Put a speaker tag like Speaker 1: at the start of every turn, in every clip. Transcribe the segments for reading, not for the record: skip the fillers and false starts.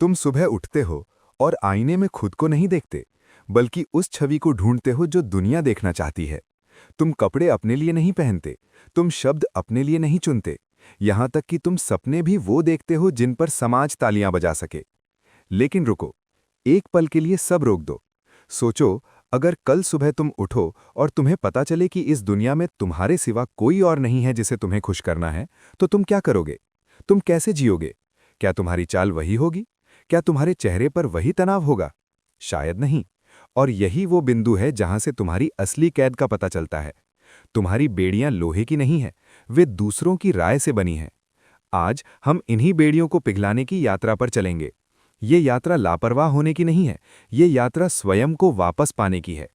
Speaker 1: तुम सुबह उठते हो और आईने में खुद को नहीं देखते, बल्कि उस छवि को ढूंढते हो जो दुनिया देखना चाहती है। तुम कपड़े अपने लिए नहीं पहनते, तुम शब्द अपने लिए नहीं चुनते, यहां तक कि तुम सपने भी वो देखते हो जिन पर समाज तालियां बजा सके। लेकिन रुको, एक पल के लिए सब रोक दो। सोचो, अगर कल सुबह तुम उठो और तुम्हें पता चले कि इस दुनिया में तुम्हारे सिवा कोई और नहीं है जिसे तुम्हें खुश करना है, तो तुम क्या करोगे? तुम कैसे जियोगे? क्या तुम्हारी चाल वही होगी? क्या तुम्हारे चेहरे पर वही तनाव होगा? शायद नहीं। और यही वो बिंदु है जहां से तुम्हारी असली कैद का पता चलता है। तुम्हारी बेड़ियां लोहे की नहीं हैं, वे दूसरों की राय से बनी हैं। आज हम इन्हीं बेड़ियों को पिघलाने की यात्रा पर चलेंगे। ये यात्रा लापरवाह होने की नहीं है, ये यात्रा स्वयं को वापस पाने की है।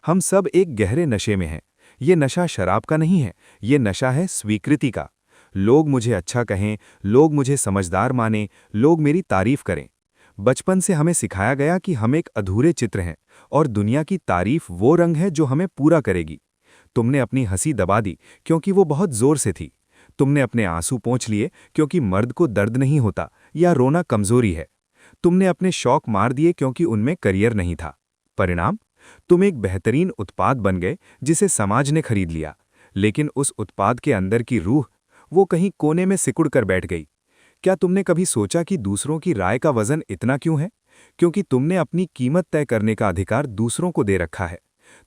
Speaker 1: हम सब एक गहरे नशे में हैं। ये नशा शराब का नहीं है, ये नशा है स्वीकृति का। लोग मुझे अच्छा कहें, लोग मुझे समझदार मानें, लोग मेरी तारीफ करें। बचपन से हमें सिखाया गया कि हम एक अधूरे चित्र हैं और दुनिया की तारीफ वो रंग है जो हमें पूरा करेगी। तुमने अपनी हंसी दबा दी क्योंकि वो बहुत जोर से थी। तुमने अपने आंसू पोंछ लिए क्योंकि मर्द को दर्द नहीं होता या रोना कमजोरी है। तुमने अपने शौक मार दिए क्योंकि उनमें करियर नहीं था। परिणाम, तुम एक बेहतरीन उत्पाद बन गए जिसे समाज ने खरीद लिया। लेकिन उस उत्पाद के अंदर की रूह, वो कहीं कोने में सिकुड़ कर बैठ गई। क्या तुमने कभी सोचा कि दूसरों की राय का वजन इतना क्यों है? क्योंकि तुमने अपनी कीमत तय करने का अधिकार दूसरों को दे रखा है।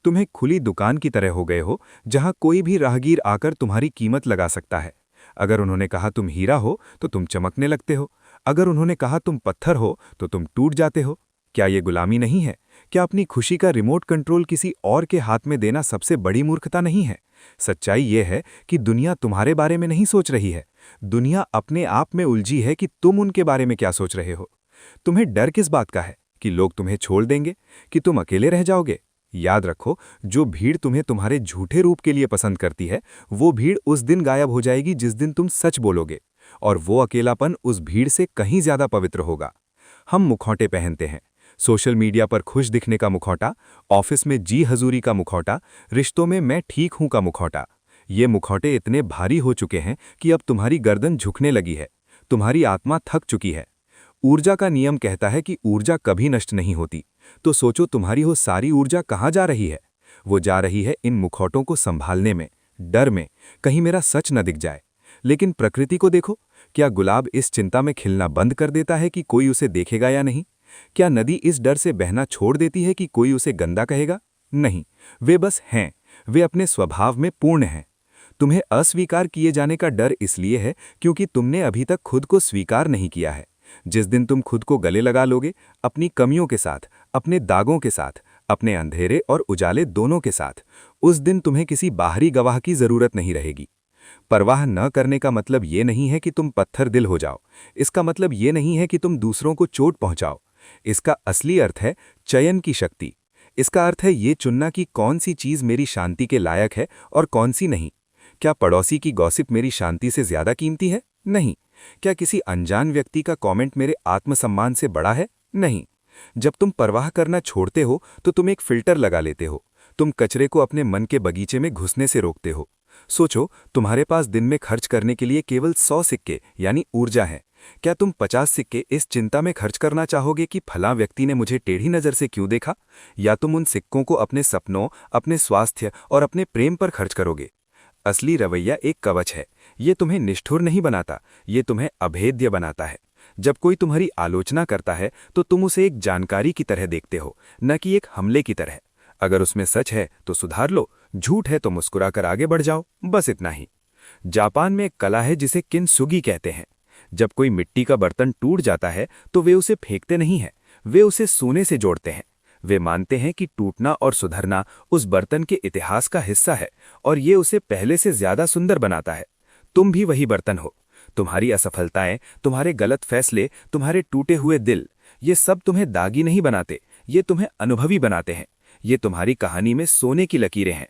Speaker 1: तुम्हें खुली दुकान की तरह हो गए हो, जहां कोई भी राहगीर आकर तुम्हारी कीमत लगा सकता है। अगर उन्होंने कहा तुम हीरा हो तो तुम चमकने लगते हो, अगर उन्होंने कहा तुम पत्थर हो तो तुम टूट जाते हो। क्या ये गुलामी नहीं है? क्या अपनी खुशी का रिमोट कंट्रोल किसी और के हाथ में देना सबसे बड़ी मूर्खता नहीं है? सच्चाई ये है कि दुनिया तुम्हारे बारे में नहीं सोच रही है। दुनिया अपने आप में उलझी है कि तुम उनके बारे में क्या सोच रहे हो। तुम्हें डर किस बात का है? कि लोग तुम्हें छोड़ देंगे? कि तुम अकेले रह जाओगे? याद रखो, जो भीड़ तुम्हें तुम्हारे झूठे रूप के लिए पसंद करती है, वो भीड़ उस दिन गायब हो जाएगी जिस दिन तुम सच बोलोगे। और वो अकेलापन उस भीड़ से कहीं ज्यादा पवित्र होगा। हम मुखौटे पहनते हैं। सोशल मीडिया पर खुश दिखने का मुखौटा, ऑफिस में जी हजूरी का मुखौटा, रिश्तों में मैं ठीक हूं का मुखौटा। ये मुखौटे इतने भारी हो चुके हैं कि अब तुम्हारी गर्दन झुकने लगी है। तुम्हारी आत्मा थक चुकी है। ऊर्जा का नियम कहता है कि ऊर्जा कभी नष्ट नहीं होती। तो सोचो, तुम्हारी वो सारी ऊर्जा कहाँ जा रही है? वो जा रही है इन मुखौटों को संभालने में, डर में, कहीं मेरा सच न दिख जाए। लेकिन प्रकृति को देखो, क्या गुलाब इस चिंता में खिलना बंद कर देता है कि कोई उसे देखेगा या नहीं? क्या नदी इस डर से बहना छोड़ देती है कि कोई उसे गंदा कहेगा? नहीं, वे बस हैं। वे अपने स्वभाव में पूर्ण हैं। तुम्हें अस्वीकार किए जाने का डर इसलिए है क्योंकि तुमने अभी तक खुद को स्वीकार नहीं किया है। जिस दिन तुम खुद को गले लगा लोगे, अपनी कमियों के साथ, अपने दागों के साथ, अपने अंधेरे और उजाले दोनों के साथ, उस दिन तुम्हें किसी बाहरी गवाह की जरूरत नहीं रहेगी। परवाह न करने का मतलब ये नहीं है कि तुम पत्थर दिल हो जाओ। इसका मतलब ये नहीं है कि तुम दूसरों को चोट पहुंचाओ। इसका असली अर्थ है चयन की शक्ति। इसका अर्थ है ये चुनना कि कौन सी चीज मेरी शांति के लायक है और कौन सी नहीं। क्या पड़ोसी की गॉसिप मेरी शांति से ज्यादा कीमती है? नहीं। क्या किसी अनजान व्यक्ति का कमेंट मेरे आत्मसम्मान से बड़ा है? नहीं। जब तुम परवाह करना छोड़ते हो तो तुम एक फिल्टर लगा लेते हो। तुम कचरे को अपने मन के बगीचे में घुसने से रोकते हो। सोचो, तुम्हारे पास दिन में खर्च करने के लिए केवल 100 सिक्के यानी ऊर्जा है। क्या तुम 50 सिक्के इस चिंता में खर्च करना चाहोगे कि फलां व्यक्ति ने मुझे टेढ़ी नजर से क्यों देखा? या तुम उन सिक्कों को अपने सपनों, अपने स्वास्थ्य और अपने प्रेम पर खर्च करोगे? असली रवैया एक कवच है। ये तुम्हें निष्ठुर नहीं बनाता, ये तुम्हें अभेद्य बनाता है। जब कोई तुम्हारी आलोचना करता है तो तुम उसे एक जानकारी की तरह देखते हो, न कि एक हमले की तरह। अगर उसमें सच है तो सुधार लो, झूठ है तो मुस्कुराकर आगे बढ़ जाओ, बस इतना ही। जापान में एक कला है जिसे किनसुगी कहते हैं। जब कोई मिट्टी का बर्तन टूट जाता है तो वे उसे फेंकते नहीं हैं, वे उसे सोने से जोड़ते हैं। वे मानते हैं कि टूटना और सुधरना उस बर्तन के इतिहास का हिस्सा है और ये उसे पहले से ज्यादा सुंदर बनाता है। तुम भी वही बर्तन हो। तुम्हारी असफलताएं, तुम्हारे गलत फैसले, तुम्हारे टूटे हुए दिल, ये सब तुम्हें दागी नहीं बनाते, ये तुम्हें अनुभवी बनाते हैं। ये तुम्हारी कहानी में सोने की लकीरें हैं।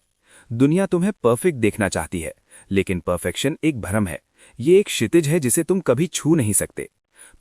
Speaker 1: दुनिया तुम्हें परफेक्ट देखना चाहती है, लेकिन परफेक्शन एक भ्रम है। ये एक क्षितिज है जिसे तुम कभी छू नहीं सकते।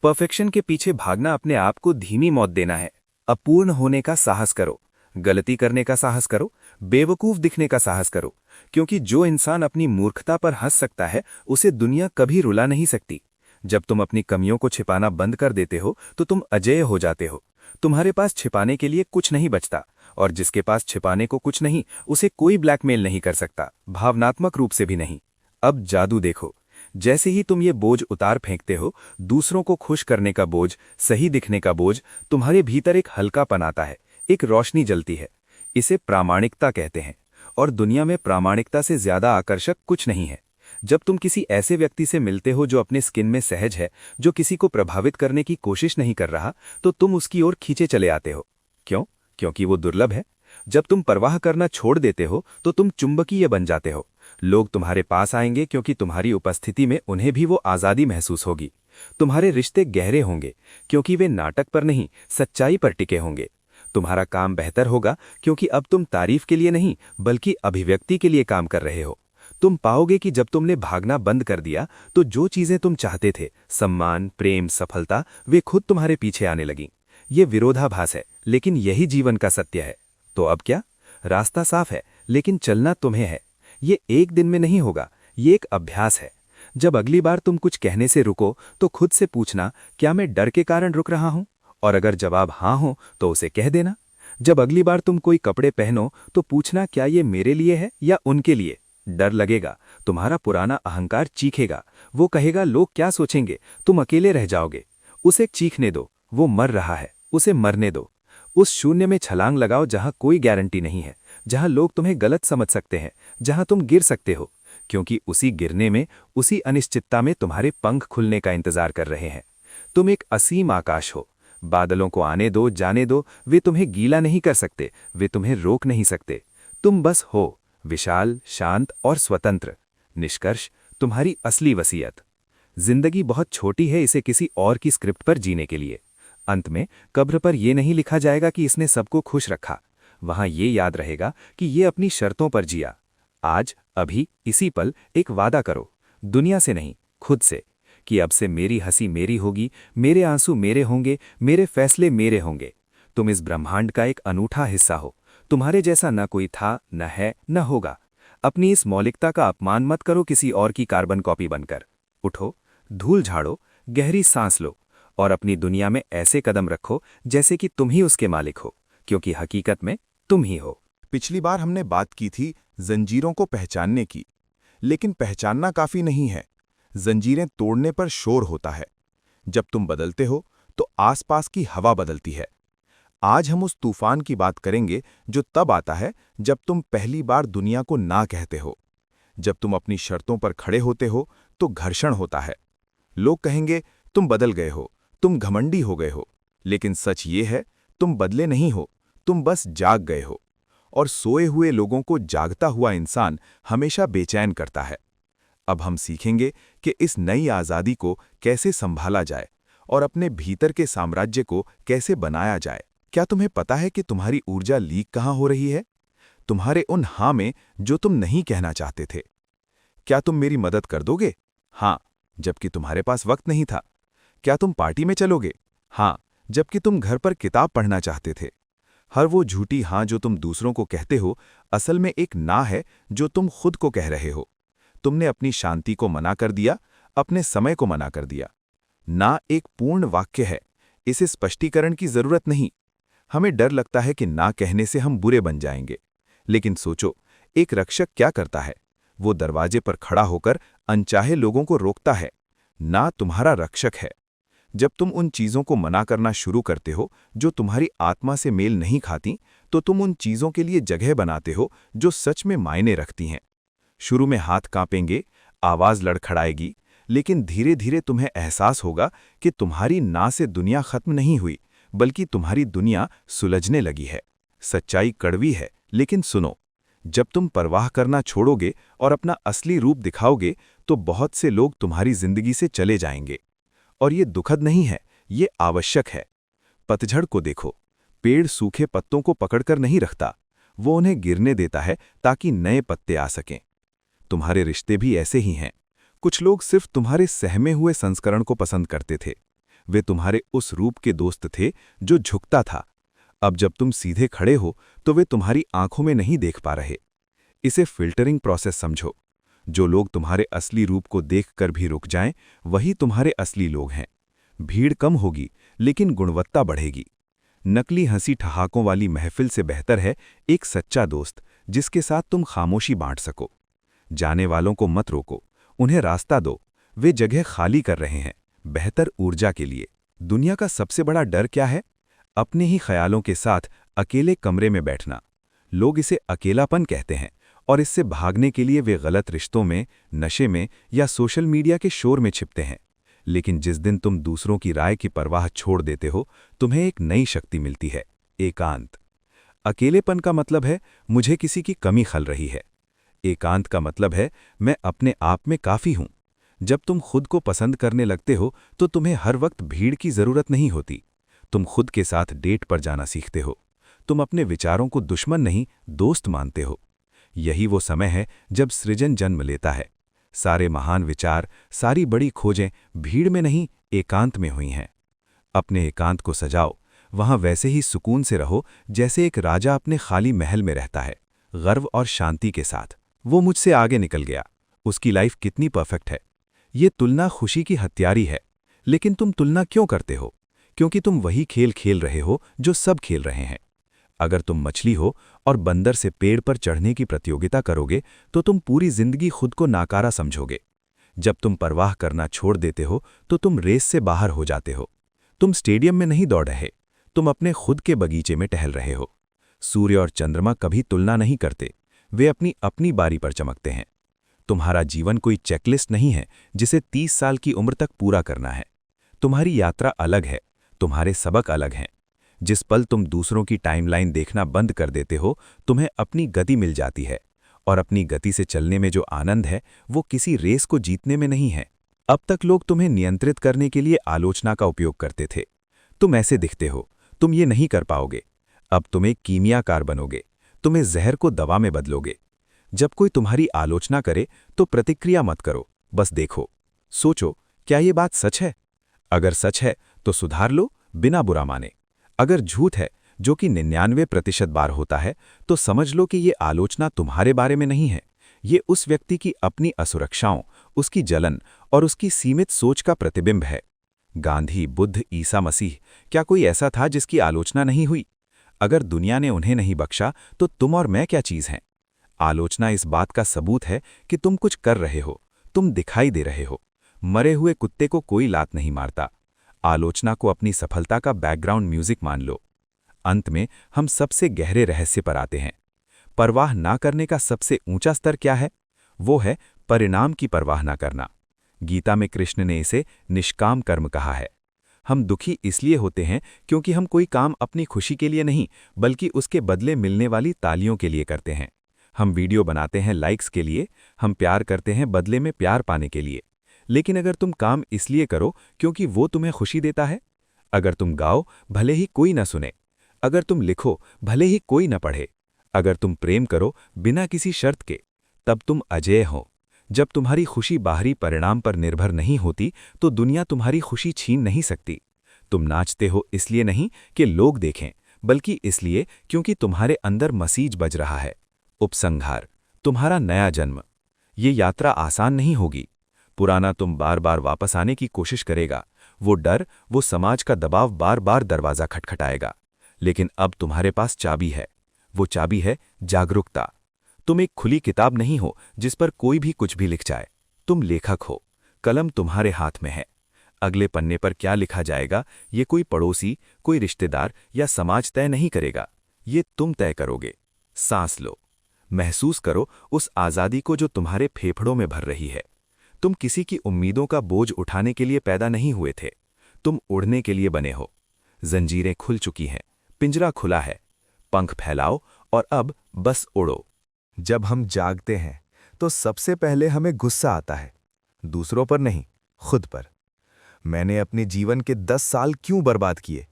Speaker 1: परफेक्शन के पीछे भागना अपने आप को धीमी मौत देना है। अपूर्ण होने का साहस करो, गलती करने का साहस करो, बेवकूफ दिखने का साहस करो, क्योंकि जो इंसान अपनी मूर्खता पर हंस सकता है उसे दुनिया कभी रुला नहीं सकती।
Speaker 2: जब तुम अपनी कमियों को छिपाना बंद कर देते हो तो तुम अजेय हो जाते हो। तुम्हारे पास छिपाने के लिए कुछ नहीं बचता, और जिसके पास छिपाने को कुछ नहीं उसे कोई ब्लैकमेल नहीं कर सकता, भावनात्मक रूप से भी नहीं। अब जादू देखो। जैसे ही तुम ये बोझ उतार फेंकते हो, दूसरों को खुश करने का बोझ, सही दिखने का बोझ, तुम्हारे भीतर एक हल्कापन आता है, एक रोशनी जलती है। इसे प्रामाणिकता कहते हैं, और दुनिया में प्रामाणिकता से ज्यादा आकर्षक कुछ नहीं है। जब तुम किसी ऐसे व्यक्ति से मिलते हो जो अपने स्किन में सहज है, जो किसी को प्रभावित करने की कोशिश नहीं कर रहा, तो तुम उसकी ओर खींचे चले आते हो। क्यों? क्योंकि वो दुर्लभ है। जब तुम परवाह करना छोड़ देते हो तो तुम चुंबकीय बन जाते हो। लोग तुम्हारे पास आएंगे क्योंकि तुम्हारी उपस्थिति में उन्हें भी वो आज़ादी महसूस होगी। तुम्हारे रिश्ते गहरे होंगे क्योंकि वे नाटक पर नहीं, सच्चाई पर टिके होंगे। तुम्हारा काम बेहतर होगा क्योंकि अब तुम तारीफ के लिए नहीं बल्कि अभिव्यक्ति के लिए काम कर रहे हो। तुम पाओगे कि जब तुमने भागना बंद कर दिया तो जो चीजें तुम चाहते थे, सम्मान, प्रेम, सफलता, वे खुद तुम्हारे पीछे आने लगीं। ये विरोधाभास है, लेकिन यही जीवन का सत्य है। तो अब क्या? रास्ता साफ है, लेकिन चलना तुम्हें है। ये एक दिन में नहीं होगा, ये एक अभ्यास है। जब अगली बार तुम कुछ कहने से रुको तो खुद से पूछना, क्या मैं डर के कारण रुक रहा हूं? और अगर जवाब हाँ हो तो उसे कह देना। जब अगली बार तुम कोई कपड़े पहनो तो पूछना, क्या ये मेरे लिए है या उनके लिए? डर लगेगा, तुम्हारा पुराना अहंकार चीखेगा, वो कहेगा लोग क्या सोचेंगे, तुम अकेले रह जाओगे। उसे चीखने दो, वो मर रहा है, उसे मरने दो। उस शून्य में छलांग लगाओ जहां कोई गारंटी नहीं है, जहां लोग तुम्हें गलत समझ सकते हैं, जहां तुम गिर सकते हो, क्योंकि उसी गिरने में, उसी अनिश्चितता में तुम्हारे पंख खुलने का इंतजार कर रहे हैं। तुम एक असीम आकाश हो। बादलों को आने दो, जाने दो, वे तुम्हें गीला नहीं कर सकते, वे तुम्हें रोक नहीं सकते। तुम बस हो, विशाल, शांत और स्वतंत्र। निष्कर्ष, तुम्हारी असली वसीयत। जिंदगी बहुत छोटी है इसे किसी और की स्क्रिप्ट पर जीने के लिए। अंत में कब्र पर यह नहीं लिखा जाएगा कि इसने सबको खुश रखा। वहां ये याद रहेगा कि ये अपनी शर्तों पर जिया। आज, अभी, इसी पल एक वादा करो, दुनिया से नहीं, खुद से, कि अब से मेरी हंसी मेरी होगी, मेरे आंसू मेरे होंगे, मेरे फैसले मेरे होंगे। तुम इस ब्रह्मांड का एक अनूठा हिस्सा हो। तुम्हारे जैसा न कोई था, न है, न होगा। अपनी इस मौलिकता का अपमान मत करो किसी और की कार्बन कॉपी बनकर। उठो, धूल झाड़ो, गहरी सांस लो, और अपनी दुनिया में ऐसे कदम रखो जैसे कि तुम ही उसके मालिक हो, क्योंकि हकीकत में तुम ही हो।
Speaker 3: पिछली बार हमने बात की थी जंजीरों को पहचानने की, लेकिन पहचानना काफी नहीं है। जंजीरें तोड़ने पर शोर होता है। जब तुम बदलते हो तो आसपास की हवा बदलती है। आज हम उस तूफान की बात करेंगे जो तब आता है जब तुम पहली बार दुनिया को ना कहते हो। जब तुम अपनी शर्तों पर खड़े होते हो तो घर्षण होता है। लोग कहेंगे तुम बदल गए हो, तुम घमंडी हो गए हो, लेकिन सच ये है, तुम बदले नहीं हो, तुम बस जाग गए हो। और सोए हुए लोगों को जागता हुआ इंसान हमेशा बेचैन करता है। अब हम सीखेंगे कि इस नई आज़ादी को कैसे संभाला जाए और अपने भीतर के साम्राज्य को कैसे बनाया जाए। क्या तुम्हें पता है कि तुम्हारी ऊर्जा लीक कहाँ हो रही है? तुम्हारे उन हाँ में जो तुम नहीं कहना चाहते थे। क्या तुम मेरी मदद कर दोगे? हाँ, जबकि तुम्हारे पास वक्त नहीं था। क्या तुम पार्टी में चलोगे? हाँ, जबकि तुम घर पर किताब पढ़ना चाहते थे। हर वो झूठी हाँ जो तुम दूसरों को कहते हो, असल में एक ना है जो तुम खुद को कह रहे हो। तुमने अपनी शांति को मना कर दिया, अपने समय को मना कर दिया। ना एक पूर्ण वाक्य है, इसे स्पष्टीकरण की जरूरत नहीं। हमें डर लगता है कि ना कहने से हम बुरे बन जाएंगे, लेकिन सोचो, एक रक्षक क्या करता है? वो दरवाजे पर खड़ा होकर अनचाहे लोगों को रोकता है। ना तुम्हारा रक्षक है। जब तुम उन चीजों को मना करना शुरू करते हो जो तुम्हारी आत्मा से मेल नहीं खाती, तो तुम उन चीजों के लिए जगह बनाते हो जो सच में मायने रखती हैं। शुरू में हाथ कांपेंगे, आवाज लड़खड़ाएगी, लेकिन धीरे धीरे तुम्हें एहसास होगा कि तुम्हारी ना से दुनिया खत्म नहीं हुई, बल्कि तुम्हारी दुनिया सुलझने लगी है। सच्चाई कड़वी है, लेकिन सुनो, जब तुम परवाह करना छोड़ोगे और अपना असली रूप दिखाओगे तो बहुत से लोग तुम्हारी जिंदगी से चले जाएंगे। और ये दुखद नहीं है, ये आवश्यक है। पतझड़ को देखो, पेड़ सूखे पत्तों को पकड़कर नहीं रखता, वो उन्हें गिरने देता है ताकि नए पत्ते आ सकें। तुम्हारे रिश्ते भी ऐसे ही हैं। कुछ लोग सिर्फ तुम्हारे सहमे हुए संस्करण को पसंद करते थे। वे तुम्हारे उस रूप के दोस्त थे जो झुकता था। अब जब तुम सीधे खड़े हो तो वे तुम्हारी आंखों में नहीं देख पा रहे। इसे फिल्टरिंग प्रोसेस समझो। जो लोग तुम्हारे असली रूप को देखकर भी रुक जाएं, वही तुम्हारे असली लोग हैं। भीड़ कम होगी, लेकिन गुणवत्ता बढ़ेगी। नकली हंसी ठहाकों वाली महफिल से बेहतर है एक सच्चा दोस्त, जिसके साथ तुम खामोशी बांट सको। जाने वालों को मत रोको, उन्हें रास्ता दो। वे जगह खाली कर रहे हैं, बेहतर ऊर्जा के लिए। दुनिया का सबसे बड़ा डर क्या है? अपने ही ख्यालों के साथ अकेले कमरे में बैठना। लोग इसे अकेलापन कहते हैं, और इससे भागने के लिए वे गलत रिश्तों में, नशे में या सोशल मीडिया के शोर में छिपते हैं। लेकिन जिस दिन तुम दूसरों की राय की परवाह छोड़ देते हो, तुम्हें एक नई शक्ति मिलती है, एकांत। अकेलेपन का मतलब है मुझे किसी की कमी खल रही है। एकांत का मतलब है मैं अपने आप में काफ़ी हूं। जब तुम खुद को पसंद करने लगते हो तो तुम्हें हर वक्त भीड़ की ज़रूरत नहीं होती। तुम खुद के साथ डेट पर जाना सीखते हो। तुम अपने विचारों को दुश्मन नहीं, दोस्त मानते हो। यही वो समय है जब सृजन जन्म लेता है। सारे महान विचार, सारी बड़ी खोजें भीड़ में नहीं, एकांत में हुई हैं। अपने एकांत को सजाओ, वहां वैसे ही सुकून से रहो जैसे एक राजा अपने खाली महल में रहता है, गर्व और शांति के साथ। वो मुझसे आगे निकल गया, उसकी लाइफ कितनी परफेक्ट है। ये तुलना खुशी की हत्यारी है। लेकिन तुम तुलना क्यों करते हो? क्योंकि तुम वही खेल खेल रहे हो जो सब खेल रहे हैं। अगर तुम मछली हो और बंदर से पेड़ पर चढ़ने की प्रतियोगिता करोगे तो तुम पूरी जिंदगी खुद को नाकारा समझोगे। जब तुम परवाह करना छोड़ देते हो तो तुम रेस से बाहर हो जाते हो। तुम स्टेडियम में नहीं दौड़ रहे, तुम अपने खुद के बगीचे में टहल रहे हो। सूर्य और चंद्रमा कभी तुलना नहीं करते, वे अपनी अपनी बारी पर चमकते हैं। तुम्हारा जीवन कोई चेकलिस्ट नहीं है जिसे 30 साल की उम्र तक पूरा करना है। तुम्हारी यात्रा अलग है, तुम्हारे सबक अलग हैं। जिस पल तुम दूसरों की टाइमलाइन देखना बंद कर देते हो, तुम्हें अपनी गति मिल जाती है। और अपनी गति से चलने में जो आनंद है वो किसी रेस को जीतने में नहीं है। अब तक लोग तुम्हें नियंत्रित करने के लिए आलोचना का उपयोग करते थे। तुम ऐसे दिखते हो, तुम ये नहीं कर पाओगे। अब तुम एक कीमियाकार बनोगे, तुम इस जहर को दवा में बदलोगे। जब कोई तुम्हारी आलोचना करे तो प्रतिक्रिया मत करो, बस देखो। सोचो, क्या ये बात सच है? अगर सच है तो सुधार लो बिना बुरा माने। अगर झूठ है, जो कि 99% बार होता है, तो समझ लो कि ये आलोचना तुम्हारे बारे में नहीं है। ये उस व्यक्ति की अपनी असुरक्षाओं, उसकी जलन और उसकी सीमित सोच का प्रतिबिंब है। गांधी, बुद्ध, ईसा मसीह, क्या कोई ऐसा था जिसकी आलोचना नहीं हुई? अगर दुनिया ने उन्हें नहीं बख्शा तो तुम और मैं क्या चीज़ हैं? आलोचना इस बात का सबूत है कि तुम कुछ कर रहे हो, तुम दिखाई दे रहे हो। मरे हुए कुत्ते को कोई लात नहीं मारता। आलोचना को अपनी सफलता का बैकग्राउंड म्यूजिक मान लो। अंत में हम सबसे गहरे रहस्य पर आते हैं। परवाह ना करने का सबसे ऊंचा स्तर क्या है? वो है परिणाम की परवाह ना करना। गीता में कृष्ण ने इसे निष्काम कर्म कहा है। हम दुखी इसलिए होते हैं क्योंकि हम कोई काम अपनी खुशी के लिए नहीं, बल्कि उसके बदले मिलने वाली तालियों के लिए करते हैं। हम वीडियो बनाते हैं लाइक्स के लिए, हम प्यार करते हैं बदले में प्यार पाने के लिए। लेकिन अगर तुम काम इसलिए करो क्योंकि वो तुम्हें खुशी देता है, अगर तुम गाओ भले ही कोई न सुने, अगर तुम लिखो भले ही कोई न पढ़े, अगर तुम प्रेम करो बिना किसी शर्त के, तब तुम अजेय हो। जब तुम्हारी खुशी बाहरी परिणाम पर निर्भर नहीं होती तो दुनिया तुम्हारी खुशी छीन नहीं सकती। तुम नाचते हो इसलिए नहीं कि लोग देखें, बल्कि इसलिए क्योंकि तुम्हारे अंदर मसीज बज रहा है। उपसंहार, तुम्हारा नया जन्म। ये यात्रा आसान नहीं होगी। पुराना तुम बार बार वापस आने की कोशिश करेगा। वो डर, वो समाज का दबाव बार बार दरवाज़ा खटखटाएगा। लेकिन अब तुम्हारे पास चाबी है। वो चाबी है जागरूकता। तुम एक खुली किताब नहीं हो जिस पर कोई भी कुछ भी लिख जाए। तुम लेखक हो, कलम तुम्हारे हाथ में है। अगले पन्ने पर क्या लिखा जाएगा ये कोई पड़ोसी, कोई रिश्तेदार या समाज तय नहीं करेगा, ये तुम तय करोगे। सांस लो, महसूस करो उस आज़ादी को जो तुम्हारे फेफड़ों में भर रही है। तुम किसी की उम्मीदों का बोझ उठाने के लिए पैदा नहीं हुए थे, तुम उड़ने के लिए बने हो। जंजीरें खुल चुकी हैं, पिंजरा खुला है, पंख फैलाओ और अब बस उड़ो।
Speaker 1: जब हम जागते हैं तो सबसे पहले हमें गुस्सा आता है, दूसरों पर नहीं, खुद पर। मैंने अपने जीवन के 10 साल क्यों बर्बाद किए?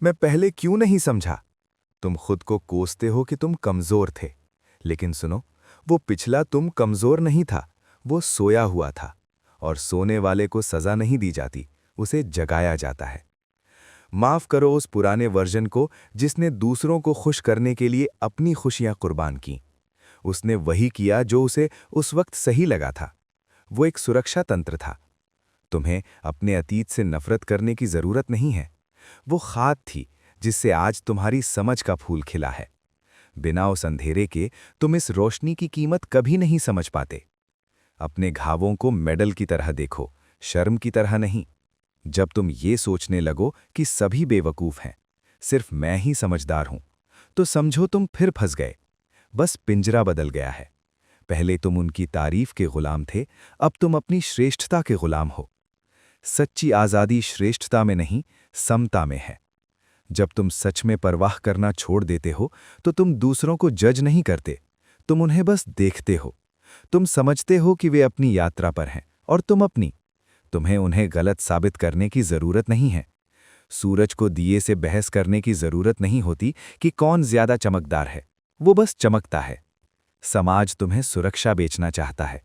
Speaker 1: मैं पहले क्यों नहीं समझा? तुम खुद को कोसते हो कि तुम कमजोर थे, लेकिन सुनो, वो पिछला तुम कमजोर नहीं था, वो सोया हुआ था। और सोने वाले को सजा नहीं दी जाती, उसे जगाया जाता है। माफ करो उस पुराने वर्जन को जिसने दूसरों को खुश करने के लिए अपनी खुशियां कुर्बान की। उसने वही किया जो उसे उस वक्त सही लगा था। वो एक सुरक्षा तंत्र था। तुम्हें अपने अतीत से नफरत करने की जरूरत नहीं है। वो खाद थी जिससे आज तुम्हारी समझ का फूल खिला है। बिना उस अंधेरे के तुम इस रोशनी की कीमत कभी नहीं समझ पाते। अपने घावों को मेडल की तरह देखो, शर्म की तरह नहीं। जब तुम ये सोचने लगो कि सभी बेवकूफ हैं, सिर्फ मैं ही समझदार हूं, तो समझो तुम फिर फंस गए। बस पिंजरा बदल गया है। पहले तुम उनकी तारीफ के गुलाम थे, अब तुम अपनी श्रेष्ठता के गुलाम हो। सच्ची आज़ादी श्रेष्ठता में नहीं, समता में है। जब तुम सच में परवाह करना छोड़ देते हो तो तुम दूसरों को जज नहीं करते, तुम उन्हें बस देखते हो। तुम समझते हो कि वे अपनी यात्रा पर हैं और तुम अपनी। तुम्हें उन्हें गलत साबित करने की जरूरत नहीं है। सूरज को दिए से बहस करने की जरूरत नहीं होती कि कौन ज्यादा चमकदार है, वो बस चमकता है। समाज तुम्हें सुरक्षा बेचना चाहता है।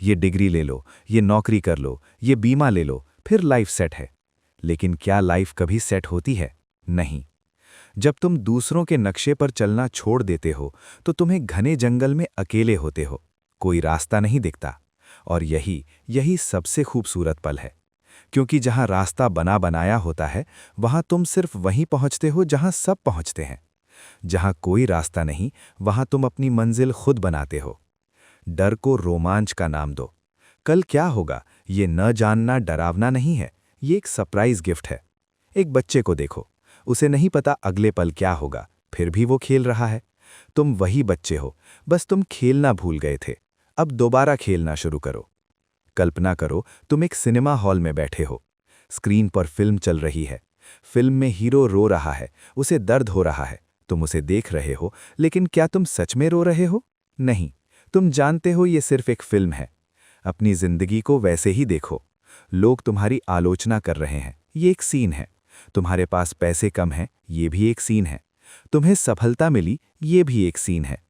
Speaker 1: ये डिग्री ले लो, ये नौकरी कर लो, ये बीमा ले लो, फिर लाइफ सेट है। लेकिन क्या लाइफ कभी सेट होती है? नहीं। जब तुम दूसरों के नक्शे पर चलना छोड़ देते हो तो तुम्हें घने जंगल में अकेले होते हो, कोई रास्ता नहीं दिखता। और यही सबसे खूबसूरत पल है, क्योंकि जहां रास्ता बना बनाया होता है वहां तुम सिर्फ वहीं पहुंचते हो जहां सब पहुंचते हैं। जहां कोई रास्ता नहीं, वहां तुम अपनी मंजिल खुद बनाते हो। डर को रोमांच का नाम दो। कल क्या होगा ये न जानना डरावना नहीं है, ये एक सरप्राइज गिफ्ट है। एक बच्चे को देखो, उसे नहीं पता अगले पल क्या होगा, फिर भी वो खेल रहा है। तुम वही बच्चे हो, बस तुम खेलना भूल गए थे। अब दोबारा खेलना शुरू करो। कल्पना करो तुम एक सिनेमा हॉल में बैठे हो। स्क्रीन पर फिल्म चल रही है। फिल्म में हीरो रो रहा है, उसे दर्द हो रहा है। तुम उसे देख रहे हो, लेकिन क्या तुम सच में रो रहे हो? नहीं, तुम जानते हो ये सिर्फ एक फिल्म है। अपनी जिंदगी को वैसे ही देखो। लोग तुम्हारी आलोचना कर रहे हैं, ये एक सीन है। तुम्हारे पास पैसे कम हैं, ये भी एक सीन है। तुम्हें सफलता मिली, ये भी एक सीन है।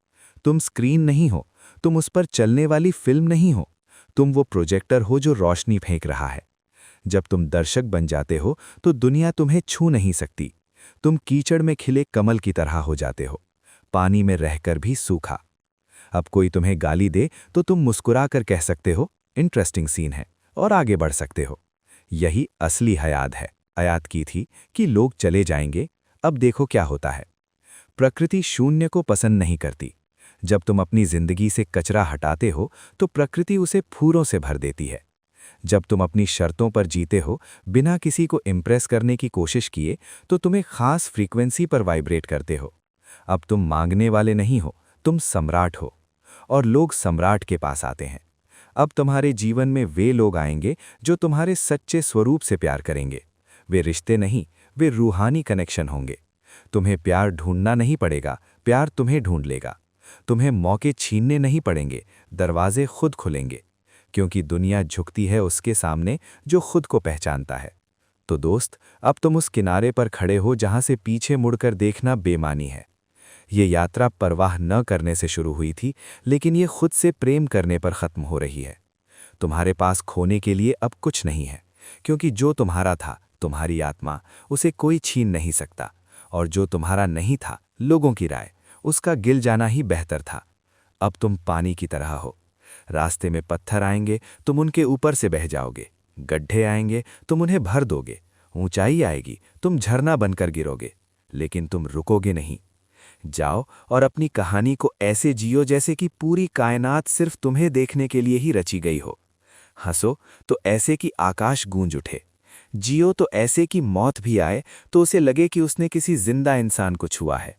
Speaker 1: तुम स्क्रीन नहीं हो, तुम उस पर चलने वाली फिल्म नहीं हो। तुम वो प्रोजेक्टर हो जो रोशनी फेंक रहा है। जब तुम दर्शक बन जाते हो तो दुनिया तुम्हें छू नहीं सकती। तुम कीचड़ में खिले कमल की तरह हो जाते हो, पानी में रहकर भी सूखा। अब कोई तुम्हें गाली दे तो तुम मुस्कुरा कर कह सकते हो, इंटरेस्टिंग सीन है, और आगे बढ़ सकते हो। यही असली हयात है। आयात की थी कि लोग चले जाएंगे, अब देखो क्या होता है। प्रकृति शून्य को पसंद नहीं करती। जब तुम अपनी जिंदगी से कचरा हटाते हो तो प्रकृति उसे फूलों से भर देती है। जब तुम अपनी शर्तों पर जीते हो, बिना किसी को इम्प्रेस करने की कोशिश किए, तो तुम एक खास फ्रीक्वेंसी पर वाइब्रेट करते हो। अब तुम मांगने वाले नहीं हो, तुम सम्राट हो, और लोग सम्राट के पास आते हैं। अब तुम्हारे जीवन में वे लोग आएंगे जो तुम्हारे सच्चे स्वरूप से प्यार करेंगे। वे रिश्ते नहीं, वे रूहानी कनेक्शन होंगे। तुम्हें प्यार ढूंढना नहीं पड़ेगा, प्यार तुम्हें ढूंढ लेगा। तुम्हें मौके छीनने नहीं पड़ेंगे, दरवाजे खुद खुलेंगे। क्योंकि दुनिया झुकती है उसके सामने जो खुद को पहचानता है। तो दोस्त, अब तुम उस किनारे पर खड़े हो जहां से पीछे मुड़कर देखना बेमानी है। ये यात्रा परवाह न करने से शुरू हुई थी, लेकिन ये खुद से प्रेम करने पर खत्म हो रही है। तुम्हारे पास खोने के लिए अब कुछ नहीं है, क्योंकि जो तुम्हारा था, तुम्हारी आत्मा, उसे कोई छीन नहीं सकता। और जो तुम्हारा नहीं था, लोगों की राय, उसका गिल जाना ही बेहतर था। अब तुम पानी की तरह हो। रास्ते में पत्थर आएंगे, तुम उनके ऊपर से बह जाओगे। गड्ढे आएंगे, तुम उन्हें भर दोगे। ऊंचाई आएगी, तुम झरना बनकर गिरोगे। लेकिन तुम रुकोगे नहीं। जाओ और अपनी कहानी को ऐसे जियो जैसे कि पूरी कायनात सिर्फ तुम्हें देखने के लिए ही रची गई हो। हंसो तो ऐसे कि आकाश गूंज उठे। जियो तो ऐसे कि मौत भी आए तो उसे लगे कि उसने किसी जिंदा इंसान को छुआ है।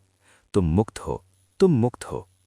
Speaker 1: तुम मुक्त हो, तुम मुक्त हो।